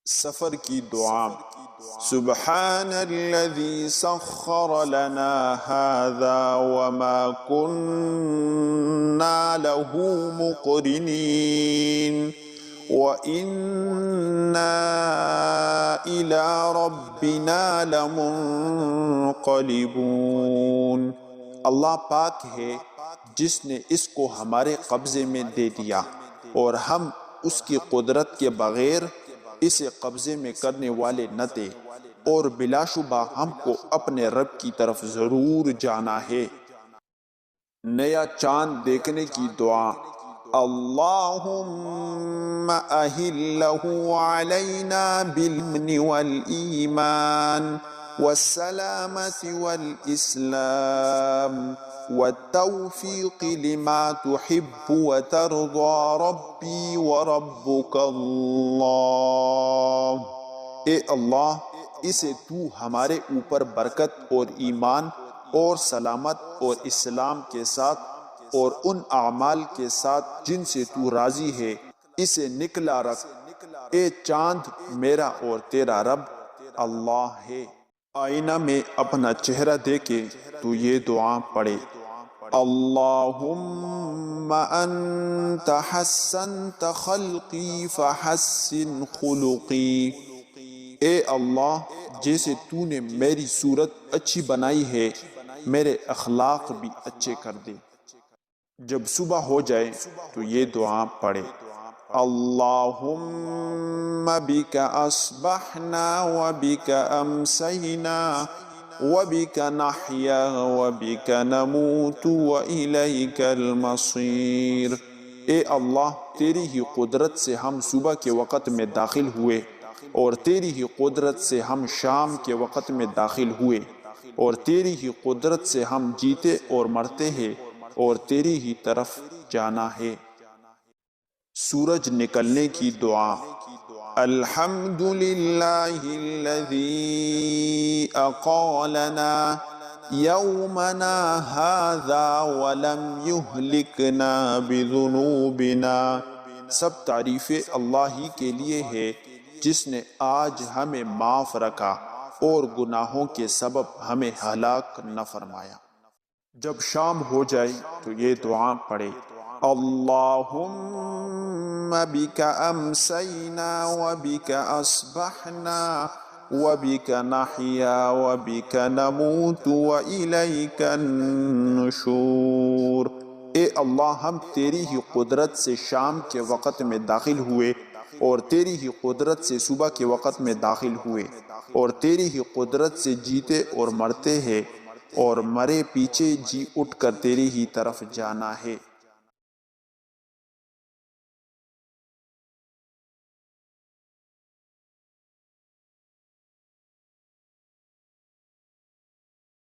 سفر کی دعا۔ سبحان الذي سخر لنا هذا وما كنا له مقرنين وإنا إلى ربنا لمنقلبون۔ اللہ پاک ہے جس نے اس کو ہمارے قبضے میں دے دیا اور ہم اس کی قدرت کے بغیر اسے قبضے میں کرنے والے نہ تھے، اور بلا شبہ ہم کو اپنے رب کی طرف ضرور جانا ہے۔ نیا چاند دیکھنے کی دعا۔ اللہم اہلہ علینا بالامن والایمان والسلامة والاسلام والتوفیق لما تحب وترضى ربی وربک اللہ۔ اے اللہ، اسے تو ہمارے اوپر برکت اور ایمان اور سلامت اور اسلام کے ساتھ اور ان اعمال کے ساتھ جن سے تو راضی ہے اسے نکلا رکھ۔ اے چاند میرا اور تیرا رب اللہ ہے۔ آئینہ میں اپنا چہرہ دیکھے تو یہ دعا پڑھے۔ اللہم انت حسنت خلقی فحسن خلقی۔ اے اللہ، جیسے تو نے میری صورت اچھی بنائی ہے میرے اخلاق بھی اچھے کر دے۔ جب صبح ہو جائے تو یہ دعا پڑھے۔ اللہم بک اصبحنا وبک امسینا وبک نحیا وبک نموت والیک المصیر۔ اے اللہ، تیری ہی قدرت سے ہم صبح کے وقت میں داخل ہوئے اور تیری ہی قدرت سے ہم شام کے وقت میں داخل ہوئے، اور تیری ہی قدرت سے ہم جیتے اور مرتے ہیں اور تیری ہی طرف جانا ہے۔ سورج نکلنے کی دعا۔ الحمد للہ الذی اقالنا یومنا ھذا ولم یہلکنا بذنوبنا۔ سب تعریفیں اللہ ہی کے لیے ہے جس نے آج ہمیں معاف رکھا اور گناہوں کے سبب ہمیں ہلاک نہ فرمایا۔ جب شام ہو جائے تو یہ دعا پڑھے۔ اللہم بک امسینا وبک اصبحنا وبک نحیا وبک نموت والیک النشور۔ اے اللہ، ہم تیری ہی قدرت سے شام کے وقت میں داخل ہوئے اور تیری ہی قدرت سے صبح کے وقت میں داخل ہوئے اور تیری ہی قدرت سے جیتے اور مرتے ہیں اور مرے پیچھے جی اٹھ کر تیری ہی طرف جانا ہے۔